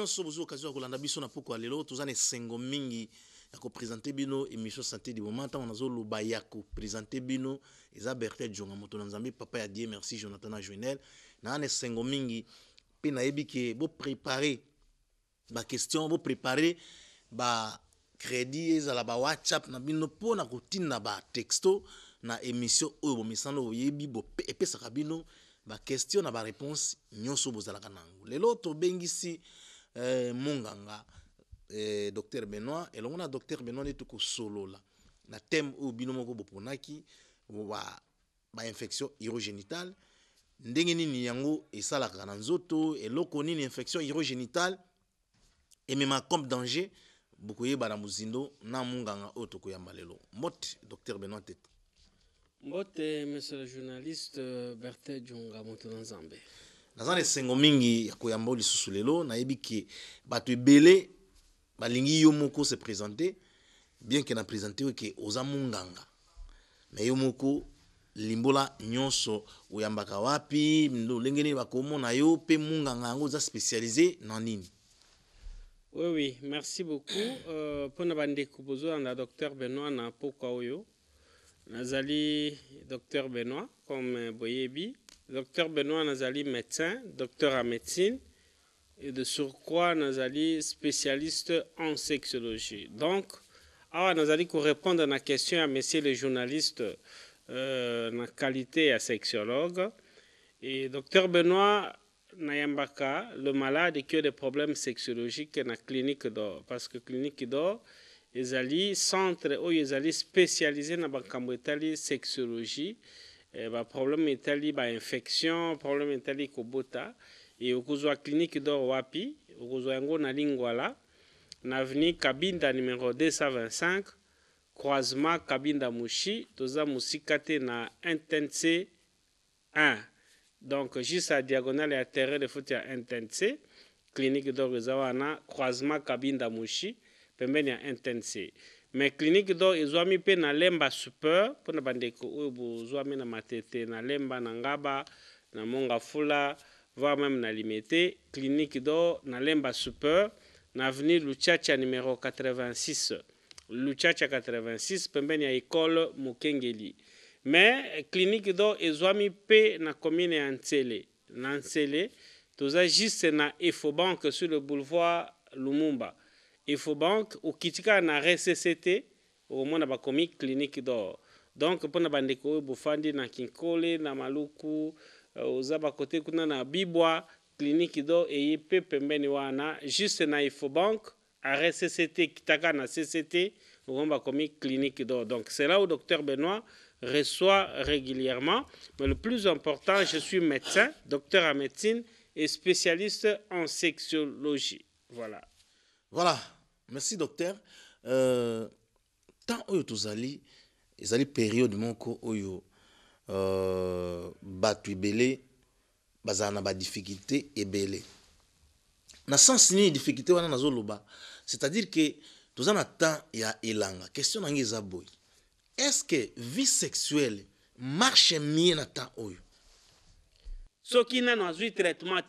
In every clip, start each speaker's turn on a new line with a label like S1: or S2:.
S1: nyonso bozo occasion kolanda biso na poko lelo tozana sengo mingi ya ko présenter bino émission santé du moment on azo loba ya ko présenter bino eza Berthe Jonga moto na Nzambe papa ya Dieu merci Jonathan Joinel na ane sengo mingi pe na yebi ke bo préparer ba question bo préparer ba crédit ezala ba WhatsApp na bino pona kotina ba texto na émission oyo bomisano yebi bo epesa bino ba question na ba réponse nyonso bozalaka nango lelo to bengisi munganga docteur Benoît elongo na docteur Benoît netu ko solola na thème oyo bino moko boponaki ba infection urogénitale ndenge nini yango esalaka na nzoto eloko nini infection urogénitale emema comme danger bokoyeba na muzindo na munganga oyo tokoyamba lelo mbote docteur Benoît Tetu.
S2: Mbote, monsieur le journaliste Berthe Jonga moto na Nzambe.
S1: Nazane sengo mingi ya koyamba lisusu lelo nayebi ke bato ebele balingi yo moko se présenter bien que na présenter ke oza munganga mais yo moko limbola nyonso oyambaka wapi ndolenge nini bakomona yo pe munganga yango oza spécialisé na nini?
S2: Oui, merci beaucoup. Pour na bande kubozo na docteur Benoît na pokwa oyo. Nazali docteur Benoît comme boyebi. Docteur Benoît nazali médecin, docteur en médecine et de surcroît nazali spécialiste en sexologie. Donc, nazali ko répondre à la question à messieurs les journalistes na qualité à sexologue. Et docteur Benoît Nayambaka, le malade qui a des problèmes sexologiques na clinique d'or. Parce que clinique d'or, ils allaient centre où ils allaient spécialisés dans la sexologie. Problème itali ba infection, problème itali kobota. Et au kuzwa clinique d'or wapi, au kuzwa yango na lingwala, na avenue Kabinda numéro 225, croisement Kabinda Mushi, toza musikate na intense 1. Donc, juste à diagonale et à terrain de foot, il y a intense. Clinique d'or, na croisement Kabinda Mushi, pembeni ya intense. Mais clinique d'or, ils ont mis na lemba super, pour na bandeko, ils ont mis na matete, na lemba, na ngaba, na monga fula, voire même na limité. Clinique d'or, na lemba super, na avenue Luchacha numéro 86. Luchacha 86, pembeni ya école Mukengeli. Mais clinique d'or ezwami pe na commune ya Ntsele. Na Ntsele, toza juste na Efobank sur le boulevard Lumumba. Efobank ou kitika na RCCT au mona ba komi clinique d'or. Donc pona bandeko bofandi na Kinkole na Maluku oza ba côté kuna na Bibwa clinique d'or et pe pembeni wana juste na Efobank à RCCT kitaka na CCT au ba komi clinique d'or. Donc c'est là où docteur Benoît reçoit régulièrement. Mais le plus important, je suis médecin, docteur en médecine et spécialiste en sexologie. Voilà.
S1: Voilà. Merci, docteur. Tant oyo tozali, ezali période moko oyo batu ebele bazala na ba difficulté ebele. Na sens ni difficulté wana nazoloba, c'est-à-dire que tozana temps ya elanga. Question nangi eza boy. Est-ce que vie sexuelle marche mieux dans temps oyo?
S2: Ce qui n'a pas eu traitement,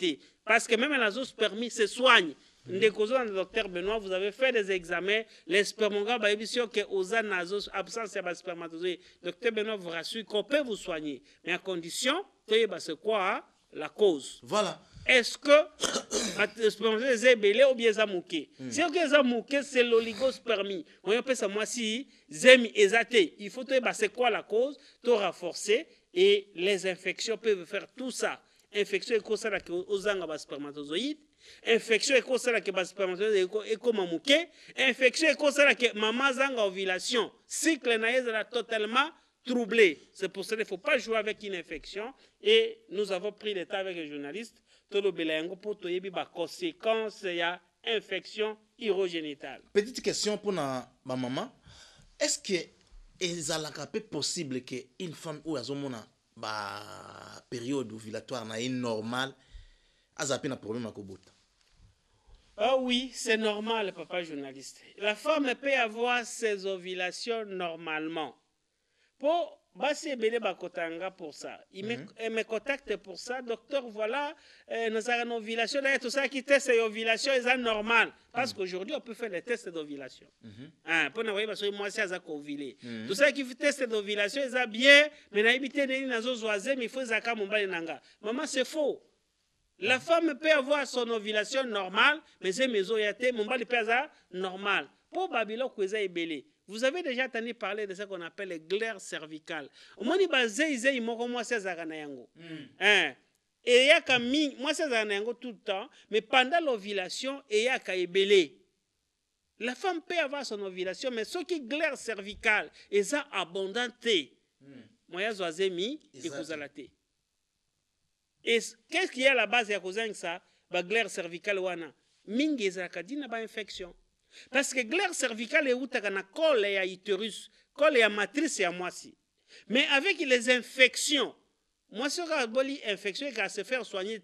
S2: parce que même la zone permis se soigne. Le docteur Benoît, vous avez fait des examens, les spermographes, il y a que aux absence de spermatozoïdes. Docteur Benoît vous rassure qu'on peut vous soigner, mais à condition, c'est quoi la cause?
S1: Voilà.
S2: Est-ce que les spermatozoïdes sont belés ou bien sont mouqués? Si sont mouqués, c'est l'oligospermie. On appelle ça moi si zemi esaté. Il faut c'est quoi la cause? Tout renforcer et les infections peuvent faire tout ça. Infection est cause la aux angles spermatozoïdes. Infection est cause la que spermatozoïdes est comme mouqué. Infection est cause la que maman zanga ovulation. Cycle naïs est totalement troublé. C'est pour ça qu'il ne faut pas jouer avec une infection. Et nous avons pris le temps avec les journalistes pour les conséquences de l'infection urogénitale.
S1: Petite question pour ma maman. Est-ce que c'est possible qu'une femme ou une période ovulatoire est normale a un problème avec le
S2: Ah oui, c'est normal, papa journaliste. La femme peut avoir ses ovulations normalement. Pour basi ebele bakotanga pour ça. Il me contacte pour ça. Docteur, voilà, nous avons une ovulation. Tout ça qui teste l'ovulation est normal. Parce qu'aujourd'hui, on peut faire les tests d'ovulation. Pour nous voir, parce que moi, c'est ça qu'ovulé. Tout ça qui fait test d'ovulation est bien, mais n'a évité de nous zoazer, mais il faut zaka mon bali nanga. Maman, c'est faux. La femme peut avoir son ovulation normale, mais c'est mes oyate, mon bali peut avoir normal. Pour Babylone, c'est ebele. Vous avez déjà entendu parler de ce qu'on appelle les glaires cervicales. Au moins, il y a moi, c'est Zaganayango. Et il y a moi, c'est Zaganayango tout le temps, mais pendant l'ovulation, il y a Kaibele. La femme peut avoir son ovulation, mais ce qui glaire cervicale, et ça abondante. Moi, il y a Zoazemi et Kouzalate. Et qu'est-ce qu'il y a à la base de ça? La glaire cervicale, wana. Mingi Zakadina, ba infection. Parce que glaire cervicale est où tu as un col et utérus, col et matrice et moisi. Mais avec les infections, moi, ce qui est infection, c'est se faire soigner,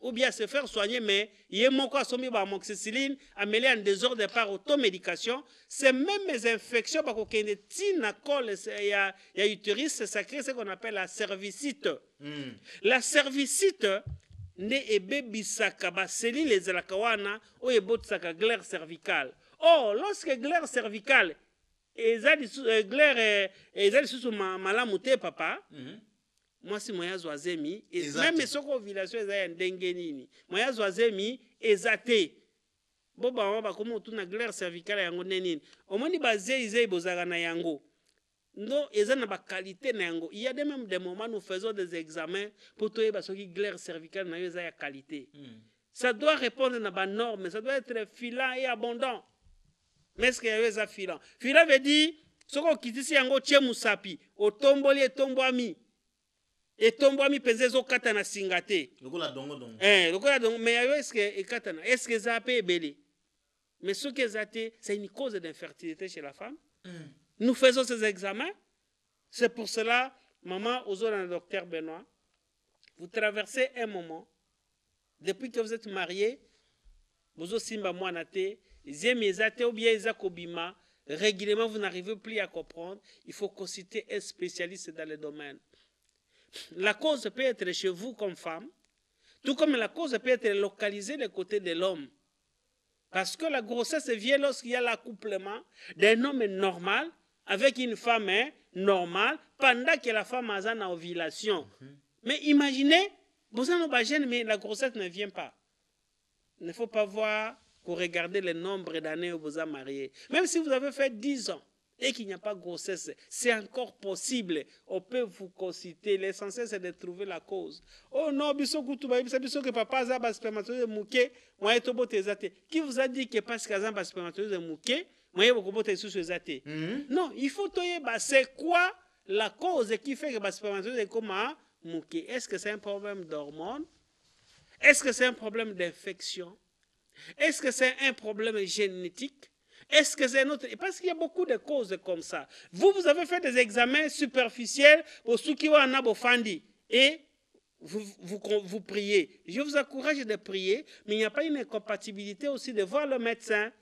S2: ou bien se faire soigner, mais il y a mon corps soumis à amoxicilline, amélioré en désordre par automédication. C'est même les infections, parce qu'il y a une col et utérus, ça crée ce qu'on appelle la cervicite. La cervicite, ne ebebisaka ba cellule ezalaka wana o ebotisaka glaire cervicale. Oh, lorsque glaire cervicale glaire lisusu malamu te papa, moi si moya zoazemi même soko ovulation eza ya ndenge nini moya zoazemi ezate boba mama komo tuna glaire cervicale yango nini omoni bazei bozaka na yango. Non, ils ont une qualité. Il y a même des moments où nous faisons des examens pour trouver ce qui glaire cervicale n'a pas de qualité. Ça doit répondre à la norme, ça doit être filant et abondant. Mais est-ce qu'il y a des filant? Filant veut dire, ce qu'on quitte ici, on tient musapi, au tomboli et tomboami. Et tomboami pèse au katana singate.
S1: Le coup la dongo dongo.
S2: Le coup la dongo, mais est-ce que katana, est-ce que ça peut belé? Mais ce que ça c'est une cause d'infertilité chez la femme. Nous faisons ces examens. C'est pour cela, maman, aux autres, docteur Benoît, vous traversez un moment, depuis que vous êtes mariés, vous aussi, maman, ou bien régulièrement, vous n'arrivez plus à comprendre. Il faut consulter un spécialiste dans le domaine. La cause peut être chez vous comme femme, tout comme la cause peut être localisée du côté de l'homme. Parce que la grossesse vient lorsqu'il y a l'accouplement d'un homme normal avec une femme normale pendant que la femme a une ovulation. Mais imaginez, vous avez gêne, mais la grossesse ne vient pas. Il ne faut pas voir pour regarder le nombre d'années où vous êtes mariés. Même si vous avez fait 10 ans et qu'il n'y a pas de grossesse, c'est encore possible. On peut vous consulter. L'essentiel, c'est de trouver la cause. Oh non, que papa a un spermatozoïde mouké, moi, qui vous a dit que parce qu'il y a un spermatozoïde mouké, non, il faut c'est quoi la cause qui fait que le spermatozoïde est comme mouké? Est-ce que c'est un problème d'hormones? Est-ce que c'est un problème d'infection? Est-ce que c'est un problème génétique? Est-ce que c'est un autre? Parce qu'il y a beaucoup de causes comme ça. Vous avez fait des examens superficiels pour ceux qui ont un abofandi et vous priez. Je vous encourage de prier, mais il n'y a pas une incompatibilité aussi de voir le médecin.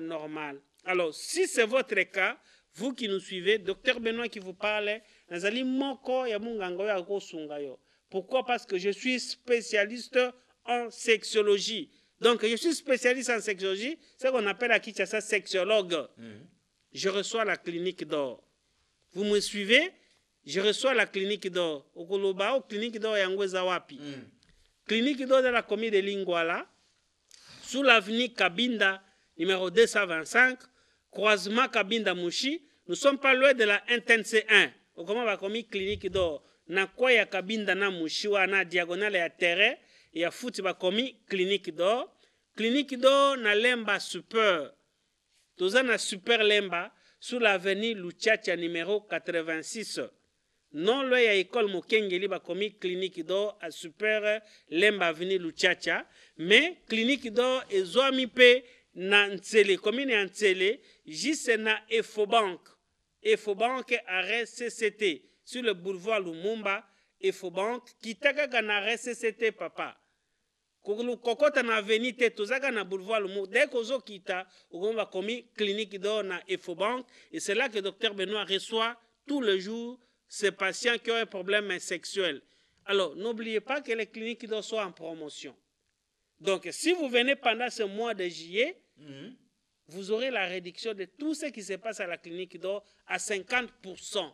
S2: Normal. Alors, si c'est votre cas, vous qui nous suivez, docteur Benoît qui vous parle, pourquoi? Parce que je suis spécialiste en sexologie. Donc, je suis spécialiste en sexologie, c'est ce qu'on appelle à Kinshasa sexologue. Je reçois la clinique d'or. Vous me suivez? Je reçois la clinique d'or. Au Koloba, clinique d'or Yangwezawapi. Clinique d'or de la commune de Lingwala, sous l'avenue Kabinda, numéro 225, croisement Kabinda Mouchi. Nous ne sommes pas loin de la Intense 1. Comment va commis clinique d'or? Na quoi ya Kabinda na Mouchi, na diagonale ya terre, ya fouti va commis clinique d'or. Clinique d'or na Lemba Super. Toza na Super Lemba, sous l'avenue Luchacha numéro 86. Non, là, il y a l'école Mokengeli, bah, comme clinique d'or à Super Lemba Avenue Luchacha, mais clinique d'or et Zoamipe Nantsele, commune Nantsele, juste na Efobank. Efobank arrêt CCT, sur le boulevard Lumumba, Efobank, qui t'a arrêt CCT, papa. kokota na avenue te tozaka na boulevard Lumu dès kozo kita okomba komi clinique do na Efobank et c'est là que docteur Benoît reçoit tous les jours ces patients qui ont un problème sexuel. Alors n'oubliez pas que les cliniques do sont en promotion. Donc si vous venez pendant ce mois de juillet, vous aurez la réduction de tout ce qui se passe à la clinique d'or à 50%,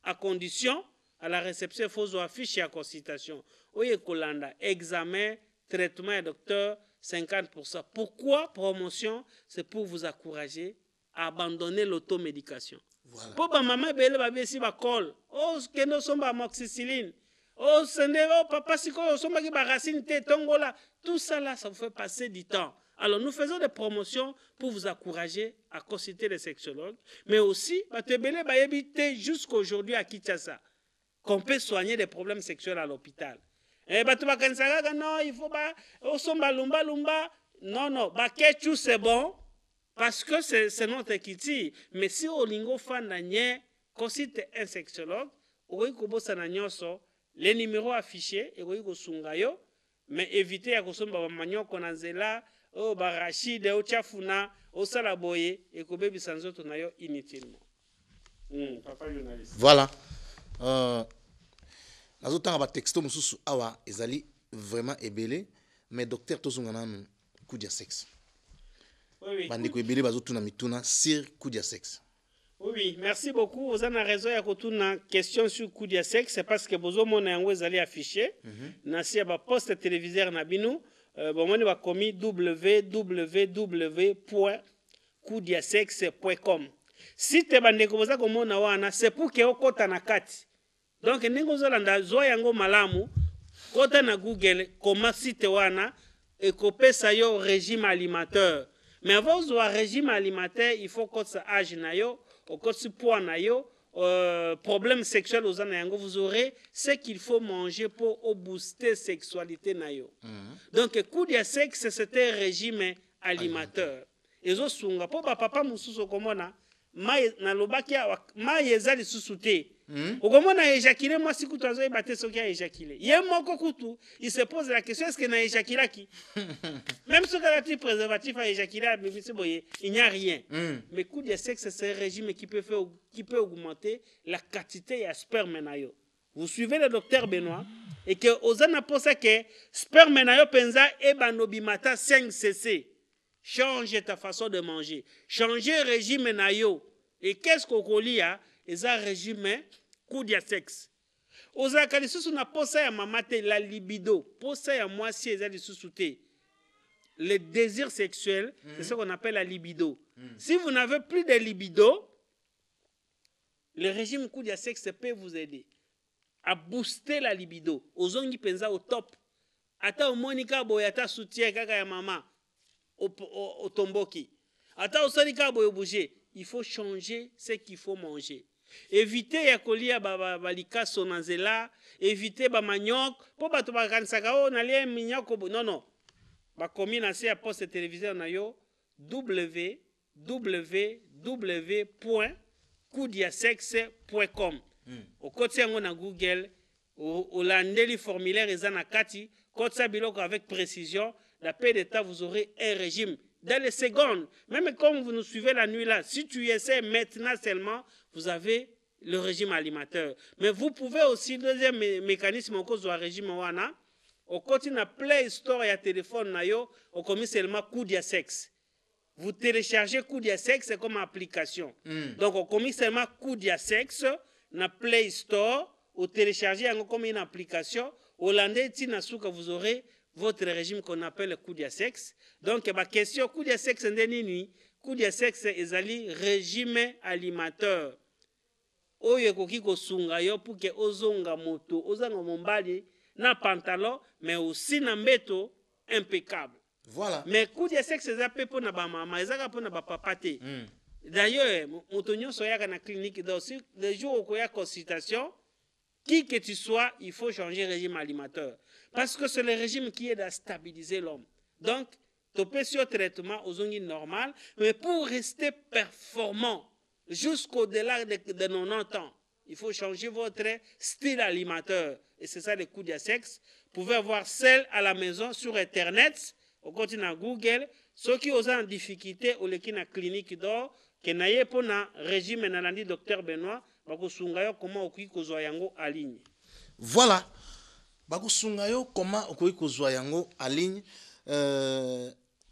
S2: à condition, à la réception, il faut afficher à consultation. Oye Kolanda, examen, traitement et docteur, 50%. Pourquoi promotion? C'est pour vous encourager à abandonner l'automédication.
S1: Voilà.
S2: Pour ma maman, belle babi si ba col. Oh, keno somba amoxicilline. Oh, sende, oh, papa, si ko somba ki ba racine te tongola. Tout ça là, ça vous fait passer du temps. Alors, nous faisons des promotions pour vous encourager à consulter les sexologues, mais aussi, jusqu'à aujourd'hui à Kinshasa, qu'on peut soigner des problèmes sexuels à l'hôpital. Non, il faut pas, non, Bakechu c'est bon, parce que c'est notre kiti. Mais si au lingo fan consulte un sexologue, les numéros affichés, mais évitez à consommer manioko na nzela o barachide o chafuna o salaboye et kobebi sanzoto na yo inutilement. Papa journaliste.
S1: Voilà. Nazotanga ba texto mususu awa ezali vraiment ebele mais docteur tozonga nanu coup de sexe.
S2: Oui.
S1: Bandeko ebele bazotuna mituna sur coup de sexe.
S2: Oui, merci beaucoup. Vous avez raison, il y a une question sur le coup de sexe. C'est parce que vous avez affiché. Nasi a poste téléviseur Nabinu. Bon, on va commis www.coudiasexe.com. Si tu es comme c'est pour que vous soyez na kati. Donc, vous avez zoyango malamu. Kota na Google, comment site wana et copier ça yo régime alimentaire. Mais avant de régime alimentaire, il faut que ça âge na yo. Au cas problème sexuel aux anayango, vous aurez ce qu'il faut manger pour booster la sexualité nayo. Donc, coup de sexe, c'est un régime alimentaire. Et zo sunga po papa mususu komona na lobaki ma yezali susute. Okomona éjaculé moi si kutu azo ebate soki a éjaculé. Ye moko kutu, il se pose la question est-ce que na éjaculé qui? Même si le préservatif a éjaculé, il n'y a rien. Mais coup de sexe, c'est un régime qui peut augmenter la quantité de sperme nayo. Vous suivez le docteur Benoît et que osana posa que sperme nayo penza e banobimata 5 cc. Change ta façon de manger. Changer régime nayo. Et qu'est-ce qu'on lit à un régime coup de sexe? Ozaka lisusu na posa ya mamate la libido. Posa ya mwasi ezali susute. Le désir sexuel, c'est ce qu'on appelle la libido. Si vous n'avez plus de libido, le régime coup de sexe peut vous aider à booster la libido. Ozongi penza au top. Ata omonika boy ata soutien kaka ya mama au tomboki. Ata osalika boy bouger. Il faut changer ce qu'il faut manger. Évitez ya kolia balika sonanzela, évitez ba maniok, po bato bakanisaka o nalie minyoko. Non. Ba komi na se ya poste téléviseur na yo www.coudiasexe.com. Au côté yango na Google, au landeli formulaire eza na kati, kotsa biloko avec précision, la paix d'état vous aurez un régime dans les secondes. Même comme vous nous suivez la nuit là, si tu essaies maintenant seulement, vous avez le régime alimentaire. Mais vous pouvez aussi, deuxième mécanisme au cause du régime wana, au côté na Play Store et à téléphone na yo, au commis seulement coup de sexe. Vous téléchargez coup de sexe comme application. Donc au commis seulement coup de sexe na Play Store, au téléchargez comme une application, au landais tina souka vous aurez votre régime qu'on appelle le coup de sexe. Donc ma question coup de sexe ndenini, coup de sexe ezali régime alimentaire. Oyo koki kosunga yo pour que ozonga moto, ozanga mombali na pantalon, mais aussi na mbeto impeccable.
S1: Voilà.
S2: Mais coup de sexe eza pe pona ba mama, eza pona ba papa te. D'ailleurs, moto nyonso yaka na clinique aussi le jour où il y a consultation, qui que tu sois, il faut changer régime alimentaire parce que c'est le régime qui aide à stabiliser l'homme. Donc, tu peux sur traitement aux ongles normal, mais pour rester performant jusqu'au-delà de 90 ans, il faut changer votre style alimentaire. Et c'est ça le coup de sexe. pouvez avoir celle à la maison sur Internet, au continent Google, ceux qui ont en difficulté ou qui na clinique d'or, que naye pour na régime nalandi docteur Benoît, bakusunga yo comment okoki kozwa yango en ligne.
S1: Voilà. Bakusunga yo comment okoki kozwa yango en ligne.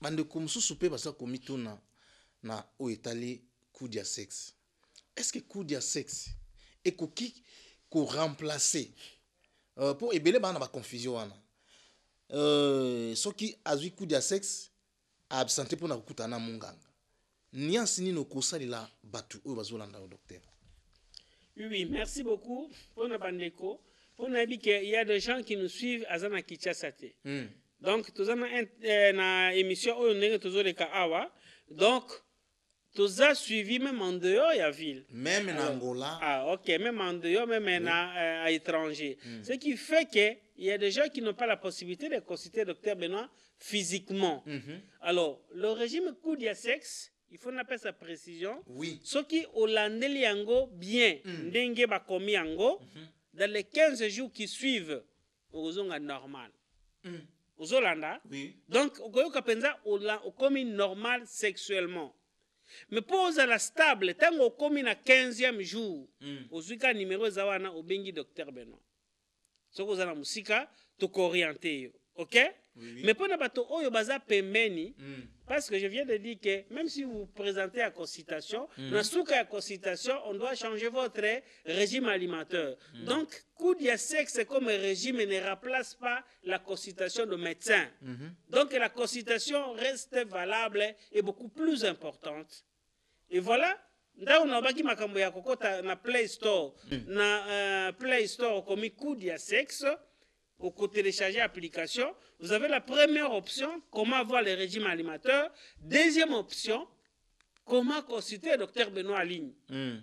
S1: Bande mosusu pe basa komituna na o etali coup dia sexe. Est-ce que coup dia sexe ekoki ko remplacer pour ebele bana ba confusion wana. Soki azwi coup dia sexe a absenté pour na kutana munganga. Niansi nino kosalila batu oyo bazolanda au docteur.
S2: Oui, merci beaucoup pour na bandeko. Pour na bi que il y a des gens qui nous suivent à Zana Kinshasa. Donc tous na émission oyo ndenge tozoleka awa. Donc tous a suivi même en dehors ya ville.
S1: Même en Angola.
S2: Ah OK, même en dehors, même à étranger. Ce qui fait que il y a des gens qui n'ont pas la possibilité de consulter le docteur Benoît physiquement. Alors, le régime coup dia sexe, il faut appeler sa précision.
S1: Oui.
S2: Ce qui hollandais yango bien, ndenge ba komi yango dans les 15 jours qui suivent aux normal. Aux Hollanda. Oui. Donc, au penza au komi normal sexuellement. Mais pour la stable, tant qu'on commis na 15e jour, au zuka numéro zawana au bengi docteur Benoît. Ce que vous avez musika, tu orienté, ok? Oui. Mais pour na bato oyo baza pembeni, parce que je viens de dire que même si vous présentez à consultation, na souka à consultation, on doit changer votre régime alimentaire. Donc, coup dia sexe comme régime ne remplace pas la consultation de médecin. Donc, la consultation reste valable et beaucoup plus importante. Et voilà, là on a baki makambo ya kokota na Play Store, na Play Store comme coup dia sexe. Au télécharger l'application, vous avez la première option, comment avoir le régime alimentaire. Deuxième option, comment consulter le docteur Benoît en ligne.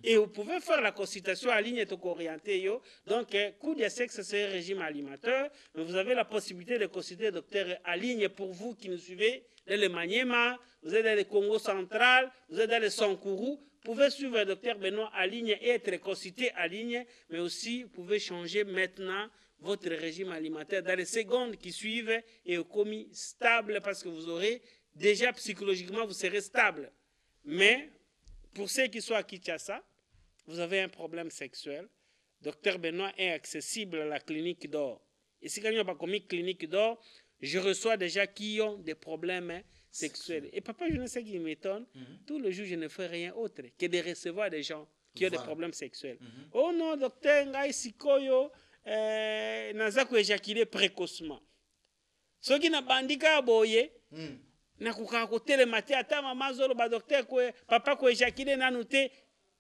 S2: Et vous pouvez faire la consultation en ligne et tout orienter. Donc, coup de sexe, c'est un régime alimentaire. Mais vous avez la possibilité de consulter le docteur en ligne pour vous qui nous suivez dans le Maniema, vous êtes dans le Congo central, vous êtes dans le Sankourou. Vous pouvez suivre le docteur Benoît en ligne et être consulté en ligne. Mais aussi, vous pouvez changer maintenant votre régime alimentaire dans les secondes qui suivent et au commis stable parce que vous aurez déjà psychologiquement vous serez stable. Mais pour ceux qui sont à Kinshasa, vous avez un problème sexuel. Docteur Benoît est accessible à la clinique d'or. Et si quelqu'un n'a pas commis clinique d'or, je reçois déjà qui ont des problèmes sexuels. Et papa, je ne sais qui m'étonne. Tout le jour, je ne fais rien autre que de recevoir des gens qui ont des problèmes sexuels. Oh non, docteur, ngai sikoyo. Naza ko éjaculer précocement. Ce qui n'a bandika boye na kuka ko télématé ata mama zolo ba docteur ko papa ko éjaculer nanu te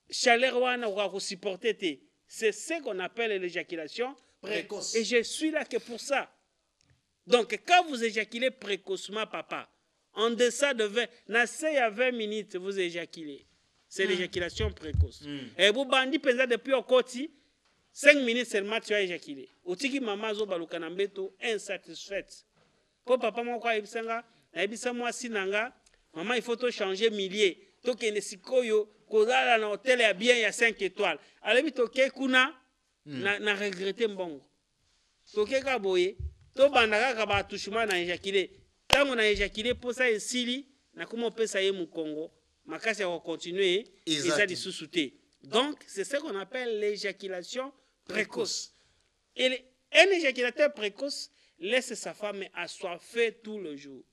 S2: chaleur wana ko supporter te. C'est ce qu'on appelle l'éjaculation précoce. Et je suis là que pour ça. Donc quand vous éjaculez précocement papa, en deçà de 20 na c'est à 20 minutes vous éjaculez. C'est l'éjaculation précoce. Et vous bandi penza depuis au koti 5 minutes seulement tu as éjaculé. Otiki maman zo baluka na mbeto insatisfaite. Pour papa moko ayebisanga, ayebisa moi sinanga, maman il faut to changer millier. To kende sikoyo kozala na hôtel ya bien ya 5 étoiles. Alebi to ke kuna na regretter mbongo. To ke ka boye, to bandaka ka ba touchement na éjaculé. Tango na éjaculé pour ça esili na comment pesa ye mu Congo. Makasi ya continuer et ça di sous-souté. Donc, c'est ce qu'on appelle l'éjaculation précoce. Et un éjaculateur précoce laisse sa femme assoiffée tout le jour.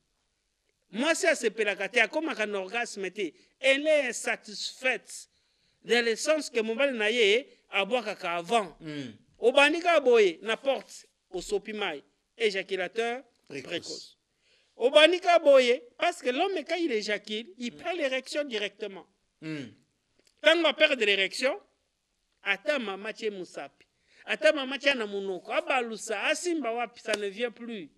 S2: Moi, si elle se pélacate, comme un orgasme, elle est insatisfaite. Dans le sens que mon bal naye a boire caca avant. Au bandika boye, n'importe, au sopimai, éjaculateur précoce. Au bandika boye, parce que l'homme, quand il éjacule, il prend l'érection directement. Quand on perd de l'érection, ata mama tche musapi, ata mama tche na munoko, abalusa, asimba wapi, ça ne vient plus.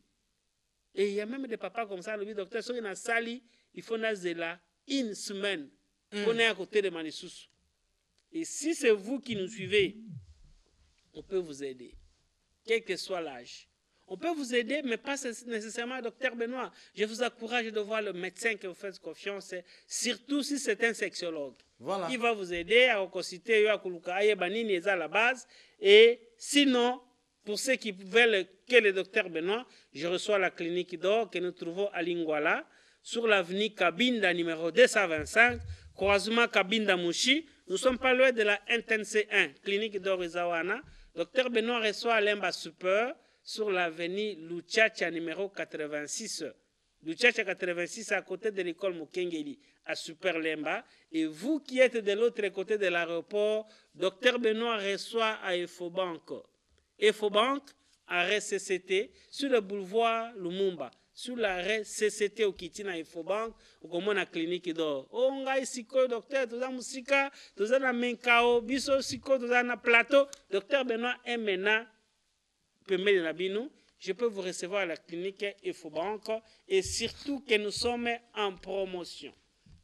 S2: Et il y a même des papas comme ça, le docteur, si on a sali, il faut nazela une semaine pour aller à côté de Manissus. Et si c'est vous qui nous suivez, on peut vous aider, quel que soit l'âge. On peut vous aider, mais pas nécessairement docteur Benoît. Je vous encourage de voir le médecin que vous faites confiance, surtout si c'est un sexologue. Voilà. Il va vous aider à reconstituer à la base. Et sinon, Pour ceux qui veulent que le docteur Benoît, je reçois à la clinique d'or que nous trouvons à Lingwala, sur l'avenue Kabinda numéro 225, croisement Kabinda Mouchi. Nous ne sommes pas loin de la NTNC1, clinique d'or Izawana. Docteur Benoît reçoit à Lemba Super sur l'avenue Luchacha numéro 86. Luchacha 86 à côté de l'école Mukengeli à Super Lemba. Et vous qui êtes de l'autre côté de l'aéroport, Docteur Benoît reçoit à Efobank. Efobank, arrêt CCT, sur le boulevard Lumumba. Sur l'arrêt CCT au Kitina Efobank, au comment la clinique d'or. Oh, on a ici, docteur, tout ça, musika, tout ça, na menkao, biso, siko, tout ça, na plateau. Docteur Benoît est maintenant, je peux vous recevoir à la clinique Efobank et surtout que nous sommes en promotion.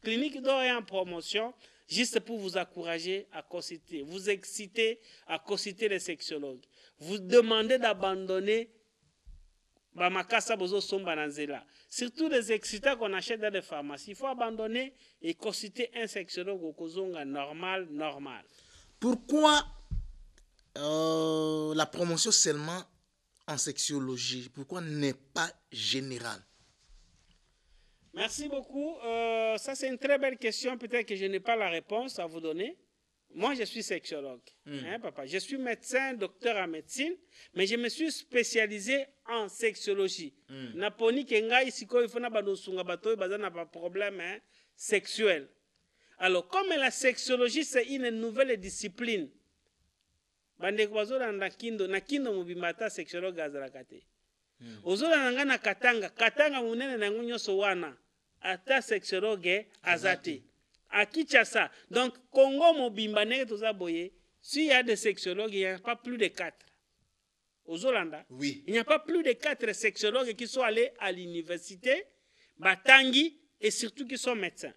S2: Clinique d'or est en promotion, juste pour vous encourager à consulter, vous exciter à consulter les sexologues. Vous demandez d'abandonner surtout les excitants qu'on achète dans les pharmacies. Il faut abandonner et consulter un sexologue au Kozonga normal.
S1: Pourquoi la promotion seulement en sexologie? Pourquoi n'est pas générale?
S2: Merci beaucoup. Ça, c'est une très belle question. Peut-être que je n'ai pas la réponse à vous donner. Moi, je suis sexologue, papa. Je suis médecin, docteur en médecine, mais je me suis spécialisé en sexologie. Naponi kengai siko il faut na badosunga bato bazana pas problème sexuel. Alors, comme la sexologie c'est une nouvelle discipline, bande kwazola na kindo mubimata sexologue azalakate. Ozola nanga na katanga munene na ngunyoso wana ata sexologue azate. À Kinshasa. Donc, Congo Mobimba, s'il y a des sexologues, il n'y a pas plus de 4. Aux Hollandais,
S1: oui.
S2: Il n'y a pas plus de 4 sexologues qui sont allés à l'université, Batangi, et surtout qui sont médecins.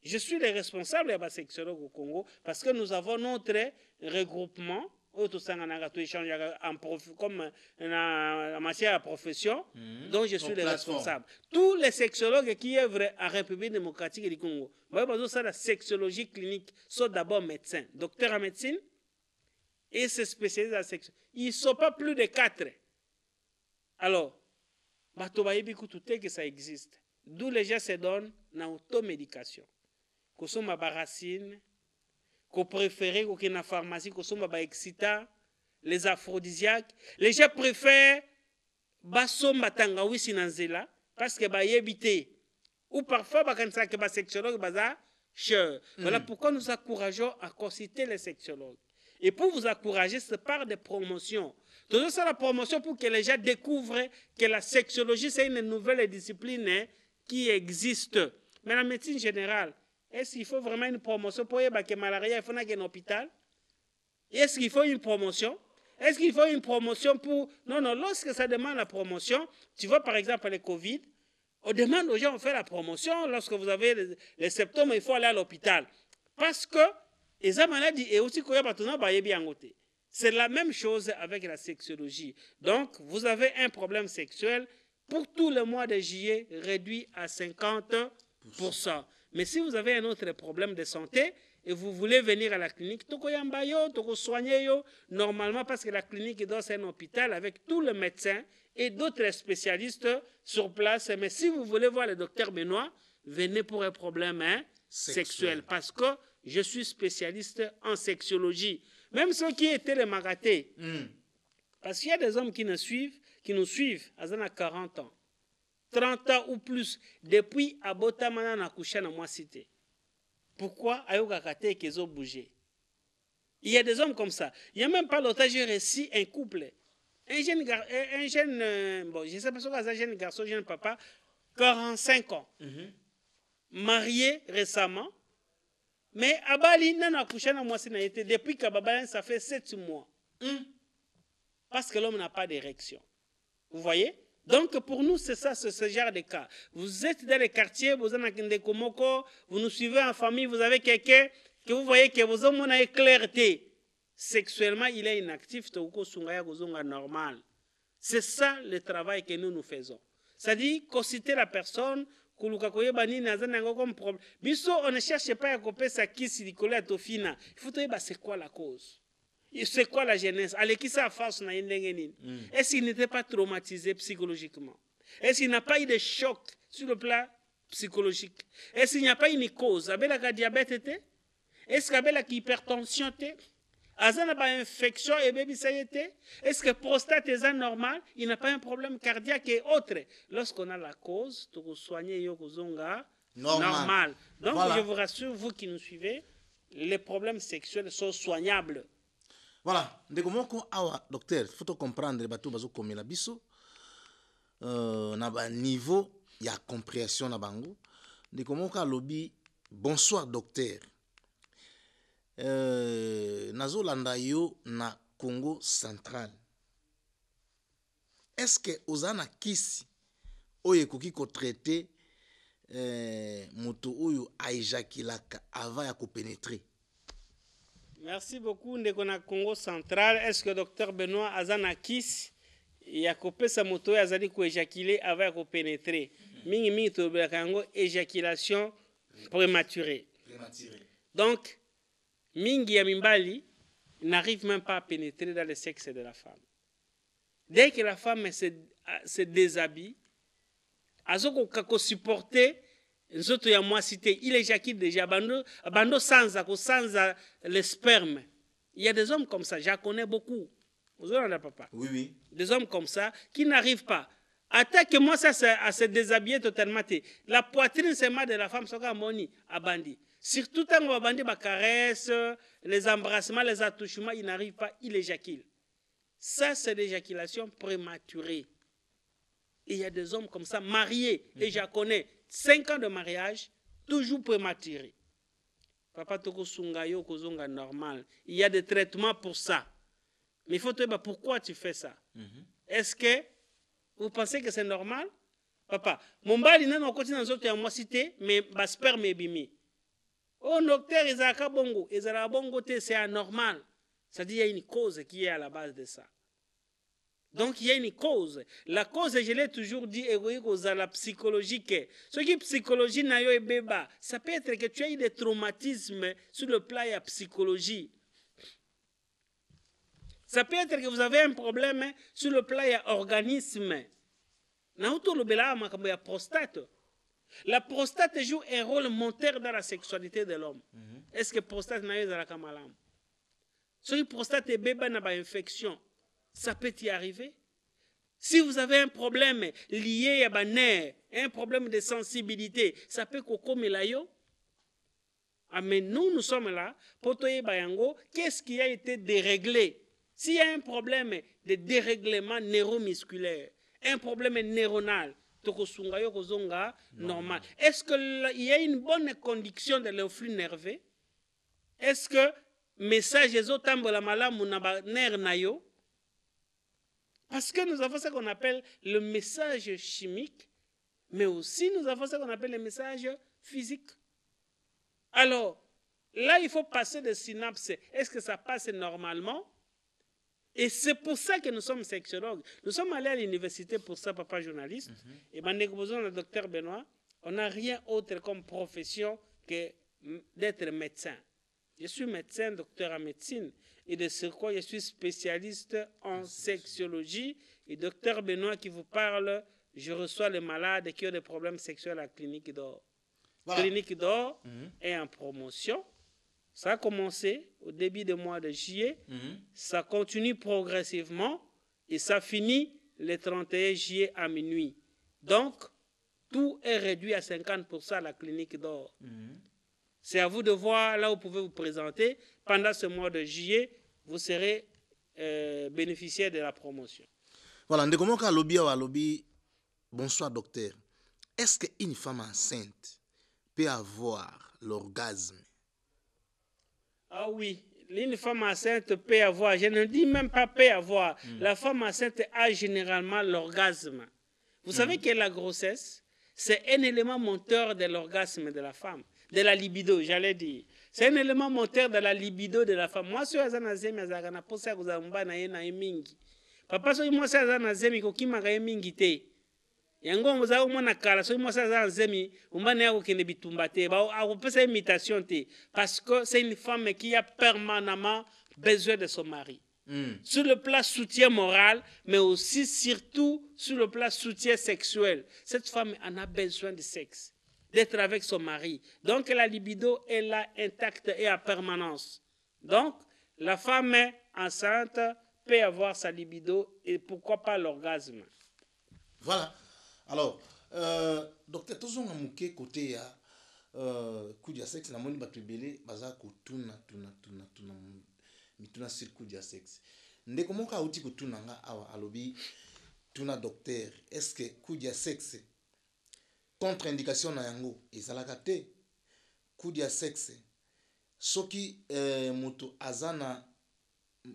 S2: Je suis le responsable des sexologues au Congo parce que nous avons notre regroupement, comme en matière de profession, dont je suis le responsable. Tous les sexologues qui œuvrent en République démocratique du Congo, la sexologie clinique, sont d'abord médecins, docteurs en médecine, et se spécialisent en sexologie. Ils ne sont pas plus de 4. Alors, que ça existe. D'où les gens se donnent l'automédication. Que sont ma baracine, qu'on préfère qu'on ait une pharmacie, qu'on soit ma excita, les aphrodisiaques. Les gens préfèrent baso matangawi sinanzela parce que ba yebité ou parfois ba kansa que ba sexologue baza cher. Voilà pourquoi nous encourageons à consulter les sexologues. Et pour vous encourager, c'est par des promotions. Tout ça, la promotion pour que les gens découvrent que la sexologie, c'est une nouvelle discipline qui existe. Mais la médecine générale, est-ce qu'il faut vraiment une promotion pour que malaria il faut un hôpital? Est-ce qu'il faut une promotion? Est-ce qu'il faut une promotion pour... Non, lorsque ça demande la promotion, tu vois par exemple le Covid, on demande aux gens de faire la promotion. Lorsque vous avez les symptômes, il faut aller à l'hôpital. Parce que les maladies et aussi c'est la même chose avec la sexologie. Donc, vous avez un problème sexuel, pour tout le mois de juillet, réduit à 50%. Mais si vous avez un autre problème de santé et vous voulez venir à la clinique, normalement, parce que la clinique c'est un hôpital avec tous les médecins et d'autres spécialistes sur place. Mais si vous voulez voir le docteur Benoît, venez pour un problème sexuel. Parce que je suis spécialiste en sexologie. Même ceux qui étaient les magatés. Parce qu'il y a des hommes qui nous suivent à 40 ans. 30 ans ou plus, depuis Abotamana na couché na moi cité. Pourquoi Ayokakate qu'ils ont bougé? Il y a des hommes comme ça. Il n'y a même pas l'autre, j'ai réussi un couple. Un jeune bon, je ne sais pas si c'est un jeune garçon, jeune papa, 45 ans. Marié récemment. Mais Abali n'a couché na moi cité depuis qu'Ababali, ça fait 7 mois. Parce que l'homme n'a pas d'érection. Vous voyez? Donc, pour nous, c'est ça, c'est ce genre de cas. Vous êtes dans les quartiers, vous êtes dans des Komoko, vous nous suivez en famille, vous avez quelqu'un que vous voyez que vous avez une clarté. Sexuellement, il est inactif, normal. C'est ça le travail que nous faisons. C'est-à-dire, consulter la personne, on ne cherche pas à couper sa kiss, il faut savoir c'est quoi la cause. C'est quoi la jeunesse? Allez, qui ça face na yendengeni? Est-ce qu'il n'était pas traumatisé psychologiquement? Est-ce qu'il n'a pas eu de choc sur le plan psychologique? Est-ce qu'il n'y a pas une cause? Abelaka diabète? Est-ce qu'abelaka hypertension? Azan n'a pas infection et baby ça y était? Est-ce que prostate est normal? Il n'a pas un problème cardiaque et autres. Lorsqu'on a la cause, tu peux soigner yokozonga normal. Donc voilà. Je vous rassure, vous qui nous suivez, les problèmes sexuels sont soignables.
S1: Voilà. Ndeko moko awa docteur, faut comprendre bato bazo komela biso na ba niveau ya compréhension na bango. Ndeko moko alobi bonsoir docteur. Nazo landa yo na Congo central. Est-ce que ozana kisi oye koki ko traiter moto oyo a éjaculaka avant ya ko pénétrer?
S2: Merci beaucoup ndeko na Congo central. Est-ce que docteur Benoît azana kisi ya kopesa moto oyo azali ko éjaculer avant ya ko pénétrer? Mingi to belaka éjaculation prématurée. Donc mingi ya mimbali n'arrive même pas à pénétrer dans le sexe de la femme. Dès que la femme se déshabille, azoko kako supporter nzoto ya moisité, il éjacule déjà bando sans le sperme. Il y a des hommes comme ça, j'en connais beaucoup. Vous en avez papa?
S1: Oui, oui.
S2: Des hommes comme ça qui n'arrivent pas. Attaque moi ça à se déshabiller totalement. La poitrine seulement de la femme sera moni à bandi. Surtout quand on va bandi ba caresse, les embrassements, les attouchements, il n'arrive pas, il éjacule. Ça c'est l'éjaculation prématurée. Et il y a des hommes comme ça mariés et j'en connais 5 ans de mariage toujours prématuré. Papa toko sungayo kozonga normal. Il y a des traitements pour ça. Mais il faut te dire pourquoi tu fais ça. Est-ce que vous pensez que c'est normal? Papa, mon bali n'a pas continué dans une moisité, mais ma sperme est bimi. Oh, docteur, Isaka Bongo, Isaka Bongo, c'est anormal. C'est-à-dire qu'il y a une cause qui est à la base de ça. Donc il y a une cause. La cause, je l'ai toujours dit, égoïque aux la psychologique. Ce qui est psychologie, ça peut être que tu as eu des traumatismes sur le plan de la psychologie. Ça peut être que vous avez un problème sur le plan de l'organisme. La prostate. La prostate joue un rôle moteur dans la sexualité de l'homme. Est-ce que la prostate n'a pas de malam? Si la prostate est bébé n'a pas d'infection, ça peut y arriver. Si vous avez un problème lié à un nerf, un problème de sensibilité, ça peut comme la yo. Mais nous sommes là pour te dire qu'est-ce qui a été déréglé. S'il y a un problème de dérèglement neuromusculaire, un problème neuronal, normal. Est-ce qu'il y a une bonne conduction de le flux nerveux? Est-ce que message les autres la malam ou nerf nayo? Parce que nous avons ce qu'on appelle le message chimique, mais aussi nous avons ce qu'on appelle le message physique. Alors, là, il faut passer des synapses. Est-ce que ça passe normalement? Et c'est pour ça que nous sommes sexologues. Nous sommes allés à l'université pour ça, papa journaliste. Et le docteur Benoît, on n'a rien autre comme profession que d'être médecin. Je suis médecin, docteur en médecine. Et de ce quoi je suis spécialiste en sexologie. Et docteur Benoît qui vous parle, je reçois les malades qui ont des problèmes sexuels à la clinique d'or. Voilà. Clinique d'or est en promotion. Ça a commencé au début du mois de juillet. Ça continue progressivement et ça finit le 31 juillet à minuit. Donc, tout est réduit à 50% à la clinique d'or. C'est à vous de voir là où vous pouvez vous présenter. Pendant ce mois de juillet, vous serez bénéficiaire de la promotion.
S1: Voilà, Ndekomoka lobby. Bonsoir docteur. Est-ce qu'une femme enceinte peut avoir l'orgasme?
S2: Ah oui, une femme enceinte peut avoir, je ne dis même pas peut avoir, la femme enceinte a généralement l'orgasme. Vous savez que la grossesse, c'est un élément moteur de l'orgasme de la femme, de la libido, j'allais dire. C'est un élément moteur de la libido de la femme. Moi, si je suis papa, si moi, je yango muzao mwana kala so moi ça zemi umbane yako kene bitumba te ba akopesa imitation te parce que c'est une femme qui a permanemment besoin de son mari. Sur le plan soutien moral, mais aussi, surtout, sur le plan soutien sexuel. Cette femme en a besoin de sexe, d'être avec son mari. Donc, la libido est là, intacte et à permanence. Donc, la femme enceinte peut avoir sa libido et pourquoi pas l'orgasme.
S1: Voilà. Alors, docteur, tout le monde côté coup de sexe, la moni batubele, baza kutuna, mituna sur coup de sexe. Ndé comment ka outi kutuna nga awa alobi tuna docteur, est-ce que coup de sexe contre-indication na yango ezalaka te? Coup de sexe soki moto azana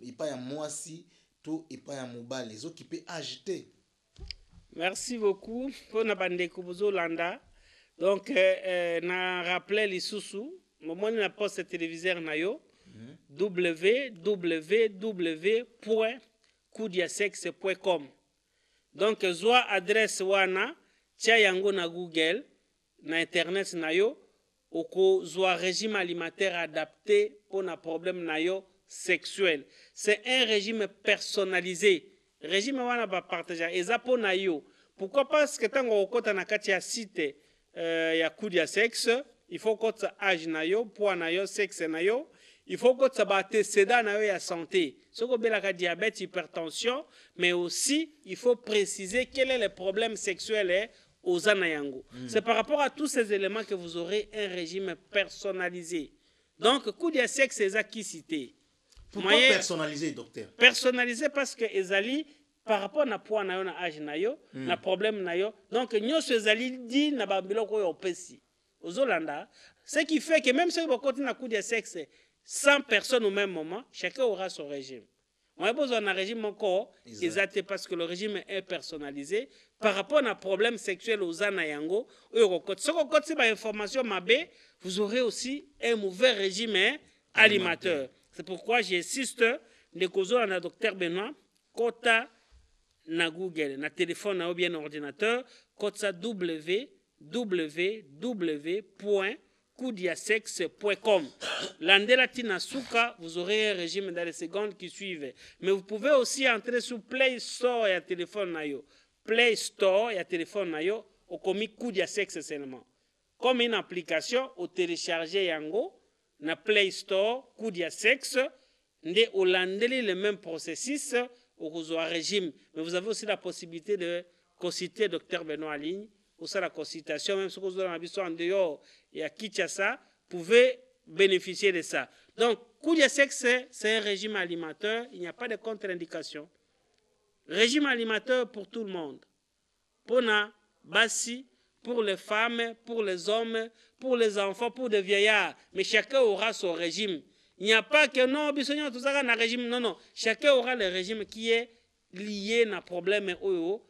S1: ipa ya mwasi to ipa ya mobali zoki pe agité.
S2: Merci beaucoup pour nabande kubuzo landa. Donc na rappelé lisusu moment na poste téléviseur na yo www.coudiasexe.com. Donc zwa adresse wana tia yango na Google na internet na yo oko zwa régime alimentaire adapté pour na problème na yo sexuel. C'est un régime personnalisé. Régime wana ba partager eza po na yo. Pourquoi? Parce que tango okota na kati ya site ya Coudia Sexe, il faut que tu âge na yo, poids na yo, sexe na yo, il faut que tu antécédents na yo ya santé. Ce qu'on appelle la diabète, hypertension, mais aussi il faut préciser quel est le problème sexuel aux anayango. C'est par rapport à tous ces éléments que vous aurez un régime personnalisé. Donc Coudia Sexe c'est qui cité.
S1: Pourquoi personnalisé, docteur?
S2: Personnalisé parce que ezali par rapport na poids na yo na âge na yo na problème na yo donc nyonso ezali di na ba biloko yo pesi ozolanda, ce qui fait que même si vous continuez na coup de sexe 100 personnes au même moment, chacun aura son régime. On a besoin d'un régime encore exact parce que le régime est personnalisé par rapport à un problème sexuel aux anayango si vous avez information mabé, vous aurez aussi un mauvais régime alimentaire. C'est pourquoi j'insiste de causer à docteur Benoît kota na Google, na téléphone ou bien ordinateur, kota www.coudiasexe.com. Landela tina suka, vous aurez un régime dans les secondes qui suivent. Mais vous pouvez aussi entrer sur Play Store et téléphone na yo. Play Store et téléphone na yo, au commis Coudia Sexe seulement. Comme une application, au télécharger yango, na Play Store, Coudia Sexe, nde au landeli le même processus, au régime. Mais vous avez aussi la possibilité de consulter Dr Benoît en ligne, pour ça la consultation, même si vous avez en dehors et à Kinshasa, vous pouvez bénéficier de ça. Donc, Coudia Sexe, c'est un régime alimentaire, il n'y a pas de contre-indication. Régime alimentaire pour tout le monde. Pour na basi, pour les femmes, pour les hommes, pour les enfants, pour les vieillards. Mais chacun aura son régime. Il n'y a pas que non, tout ça un régime. Non, non. Chacun aura le régime qui est lié à un problème aux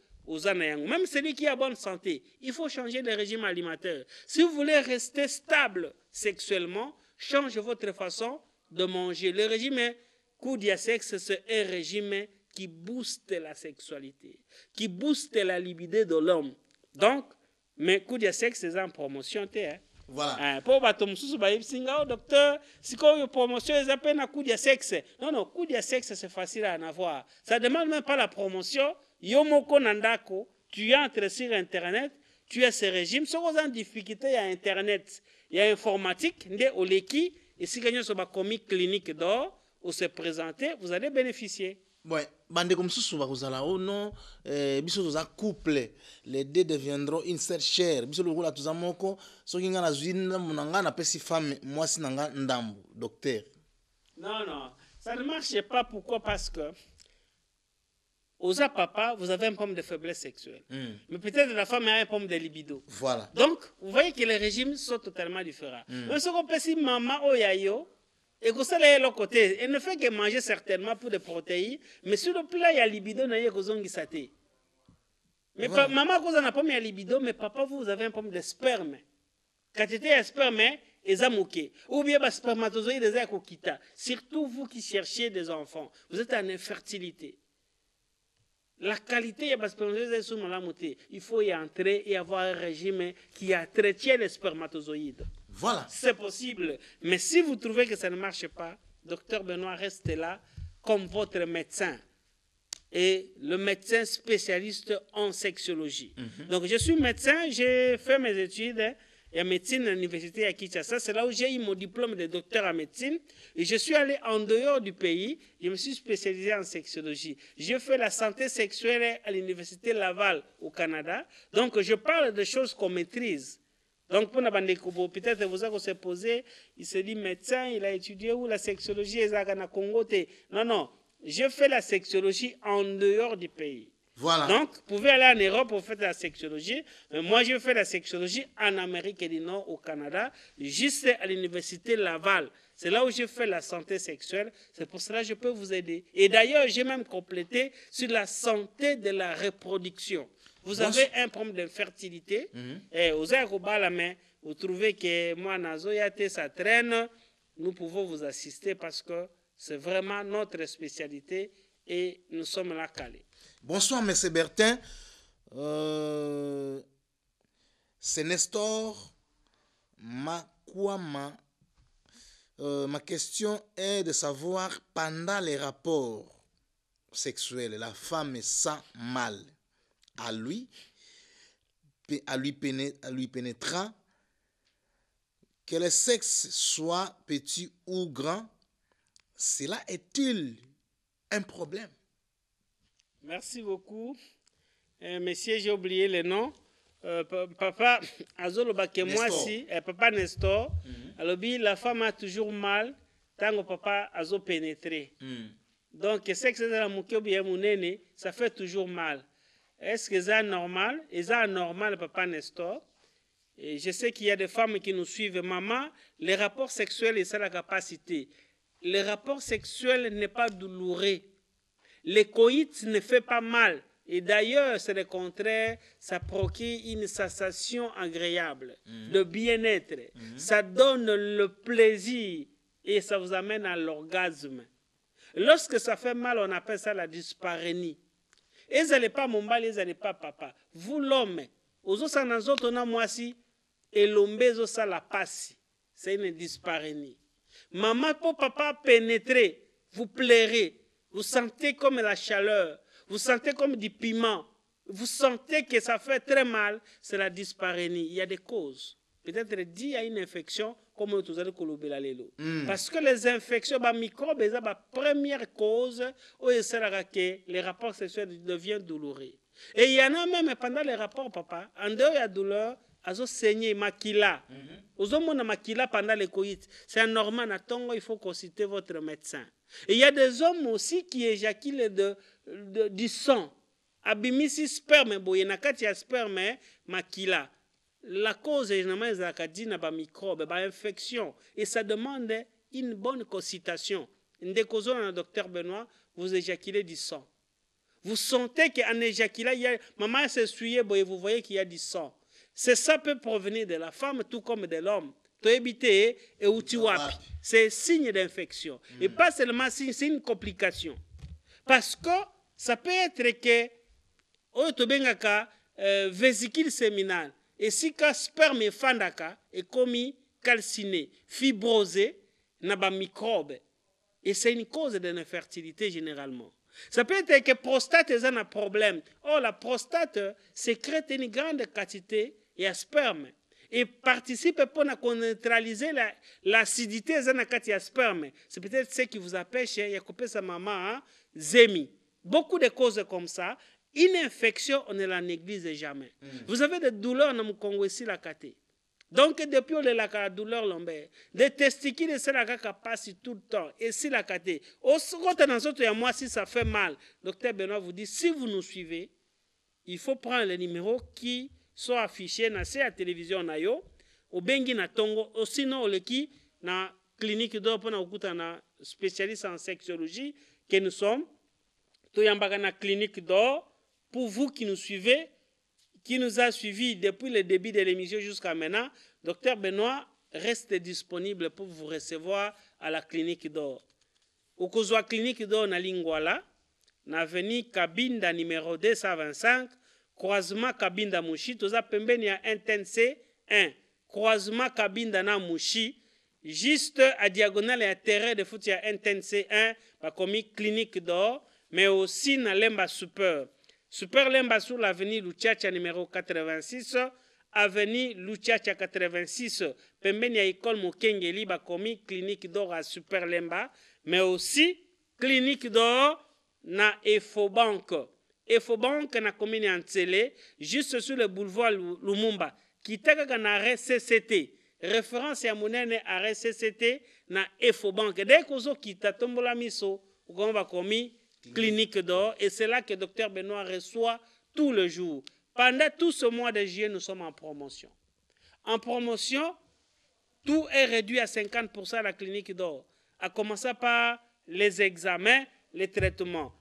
S2: anayango. Même celui qui a bonne santé, il faut changer le régime alimentaire. Si vous voulez rester stable sexuellement, changez votre façon de manger. Le régime Coudia Sexe, c'est un régime qui booste la sexualité, qui booste la libido de l'homme. Donc, mais Coudia Sexe, c'est en promotion.
S1: Voilà.
S2: Pour docteur, si une promotion, ils appellent un Coudia Sexe. Non, non, Coudia Sexe, c'est facile à en avoir. Ça ne demande même pas la promotion. Yomoko Nandako, tu entres sur Internet, tu as ce régime. Si vous avez une difficulté, il y a Internet, il y a informatique, il y a Oleki, et si vous avez un comique clinique d'or, ou se présenter, vous allez bénéficier.
S1: Ouais, bande comme ça, non, biso toza couple, les deux deviendront une seule chair. Biso le roula toza moko, so kinga na zuina munanga na pesi femme, moi si nanga ndambu, docteur.
S2: Non, non, ça ne marche pas. Pourquoi? Parce que aux papa, vous avez un problème de faiblesse sexuelle. Mais peut-être la femme a un problème de libido.
S1: Voilà.
S2: Donc, vous voyez que les régimes sont totalement différents. Mais ce qu'on peut si maman oyayo, et que ça là l'autre côté, elle ne fait que manger certainement pour des protéines, mais sur le plat il y a libido na ye kozongi saté. Mais voilà. Maman cause n'a pas mis libido, mais papa vous avez un problème de sperme. Quand tu es sperme, ezamuke ou bien ba spermatozoïde des akokita. Surtout vous qui cherchez des enfants, vous êtes en infertilité. La qualité de spermatozoïde, il faut y entrer et avoir un régime qui entretient les spermatozoïdes.
S1: Voilà.
S2: C'est possible. Mais si vous trouvez que ça ne marche pas, Docteur Benoît reste là comme votre médecin et le médecin spécialiste en sexologie. Donc, je suis médecin, j'ai fait mes études en médecine à l'université à Kinshasa. C'est là où j'ai eu mon diplôme de docteur en médecine. Et je suis allé en dehors du pays. Je me suis spécialisé en sexologie. J'ai fait la santé sexuelle à l'université Laval au Canada. Donc, je parle de choses qu'on maîtrise. Donc, pour peut-être vous avez se posé, il se dit médecin, il a étudié où la sexologie est à Congo. Non, non. Je fais la sexologie en dehors du pays.
S1: Voilà.
S2: Donc, vous pouvez aller en Europe pour faire la sexologie. Mais moi, je fais la sexologie en Amérique du Nord, au Canada, juste à l'université Laval. C'est là où je fais la santé sexuelle. C'est pour cela que je peux vous aider. Et d'ailleurs, j'ai même complété sur la santé de la reproduction. Vous avez un problème d'infertilité. Et vous avez la main. Vous trouvez que moi, Nazoyate, ça traîne. Nous pouvons vous assister parce que c'est vraiment notre spécialité et nous sommes là calés.
S1: Bonsoir, M. Bertin. C'est Nestor Makwama. Ma question est de savoir, pendant les rapports sexuels, la femme sent mal à lui pénétrant, que le sexe soit petit ou grand, cela est-il un problème?
S2: Merci beaucoup. Messieurs, j'ai oublié le nom. Papa Azoloba que moi si, papa Nestor, alors la femme a toujours mal tant que papa Azo pénétré. Donc, c'est que la mouké ça fait toujours mal. Est-ce que c'est normal? Et c'est normal, papa Nestor? Et je sais qu'il y a des femmes qui nous suivent. Maman, les rapports sexuels, c'est la capacité. Les rapports sexuels n'est pas douloureux. Le coït ne fait pas mal. Et d'ailleurs, c'est le contraire, ça procure une sensation agréable, de bien-être. Ça donne le plaisir et ça vous amène à l'orgasme. Lorsque ça fait mal, on appelle ça la dyspareunie. Et ça n'est pas mon mal, et ça n'est pas papa. Vous, l'homme, aux autres, on a moi si, et l'ombezo, ça la passe. C'est une dyspareunie. Maman, pour papa pénétrer, vous plairez. Vous sentez comme la chaleur. Vous sentez comme du piment. Vous sentez que ça fait très mal. C'est la dyspareunie. Il y a des causes. Peut-être dit à une infection, comme vous allez le parce que les infections, les microbes, c'est la première cause où les rapports sexuels deviennent douloureux. Et il y en a même pendant les rapports, papa, en dehors de la douleur, azo saigner makila. Ozomona makila pendant les coïts. C'est normal, il faut consulter votre médecin. Et il y a des hommes aussi qui éjaculent du sang. Abimisi sperme, boyenakati ya sperme, makila. La cause est généralement des microbes, des infections. Et ça demande une bonne consultation. Ndékozon, docteur Benoît, vous éjaculez du sang. Vous sentez qu'en éjaculant, maman s'essuie, vous voyez qu'il y a du sang. Ça peut provenir de la femme tout comme de l'homme. C'est signe d'infection. Et pas seulement signe, c'est une complication. Parce que ça peut être que vésicule séminale, et si le sperme fandaka est commis calciné, fibrosé, n'a pas microbe. Et c'est une cause de l'infertilité généralement. Ça peut être que la prostate est un problème. Oh, la prostate sécrète une grande quantité de sperme et participe pour neutraliser l'acidité de sperme. C'est peut-être ce qui vous empêche, il y a coupé sa maman, zémi. Beaucoup de causes comme ça. Une infection, on ne la néglige jamais. Vous avez des douleurs dans le Congo ici, la caté. Donc, depuis on a la douleur lombaire, des testicules, c'est la passe tout le temps. Et si la caté, au second, moi, si ça fait mal, docteur Benoît vous dit, si vous nous suivez, il faut prendre les numéros qui sont affichés dans la télévision, au bengi na tongo, sinon, le qui, na clinique d'or, pour na spécialiste en sexologie, que nous sommes, tout yambaka na clinique d'or, pour vous qui nous suivez, qui nous a suivis depuis le début de l'émission jusqu'à maintenant, docteur Benoît reste disponible pour vous recevoir à la clinique d'or. Au Kozwa clinique d'or na Lingwala, na avenue Kabinda numéro 225, croisement Kabinda Mouchi, toza pembeni ya NTNC 1, croisement Kabinda na Mouchi, juste à diagonale et à terrain de foot, il y a NTNC1, comme clinique d'or, mais aussi dans Lemba Super. Super Lemba sur l'avenue Luchacha numéro 86, avenue Luchacha 86, pembeni ya école Mokengeli, bakomi clinique d'or à Super Lemba, mais aussi clinique d'or na Efobank. Efobank na commune en Tsele, juste sur le boulevard Lumumba, qui teka na arrêt CCT. Référence à monene arrêt CCT na Efobank. Dès qu'on a quitté tombola miso, on va commis clinique d'or, et c'est là que Dr Benoît reçoit tous les jours. Pendant tout ce mois de juillet, nous sommes en promotion. En promotion, tout est réduit à 50% à la clinique d'or, à commencer par les examens, les traitements.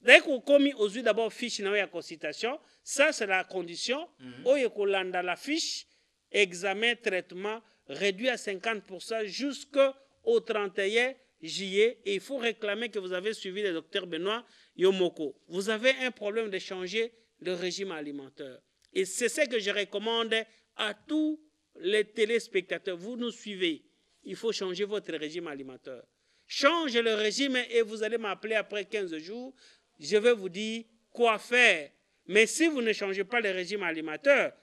S2: Dès qu'on commis aux yeux d'abord fiche de consultation, ça c'est la condition. Où la fiche, examen, traitement réduit à 50% jusqu'au 31 juillet. Et il faut réclamer que vous avez suivi le docteur Benoît Yomoko. Vous avez un problème de changer le régime alimentaire. Et c'est ce que je recommande à tous les téléspectateurs. Vous nous suivez. Il faut changer votre régime alimentaire. Changez le régime et vous allez m'appeler après 15 jours. Je vais vous dire quoi faire. Mais si vous ne changez pas le régime alimentaire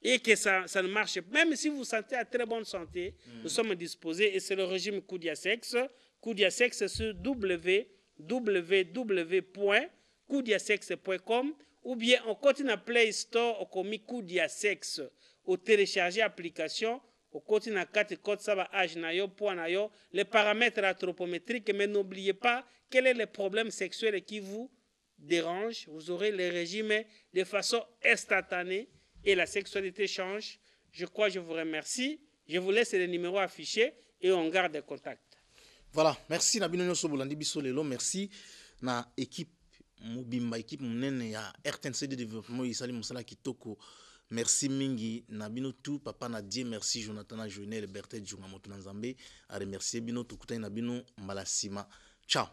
S2: et que ça ne marche pas, même si vous vous sentez à très bonne santé, nous sommes disposés et c'est le régime Koudiasex. Koudiasex sur www.koudiasex.com ou bien on continue à Play Store au commis Koudiasex. Au télécharger l'application, au continue à 4 codes ça va âge nayo, point nayo, les paramètres anthropométriques, mais n'oubliez pas quel est le problème sexuel qui vous dérange. Vous aurez le régime de façon instantanée et la sexualité change. Je crois, je vous remercie. Je vous laisse les numéros affichés et on garde contact.
S1: Voilà, merci Nabino Nyoso Bolandi Biso Lelo, merci na équipe Mobimba, équipe Mounene ya RTNC de développement Isali Moussala Kitoko. Merci Mingi Nabino tout papa Nadie, merci Jonathan Journel Berthe Djunga Motunanzambe, à remercier Bino Tukuta Nabino Mbalasima. Ciao.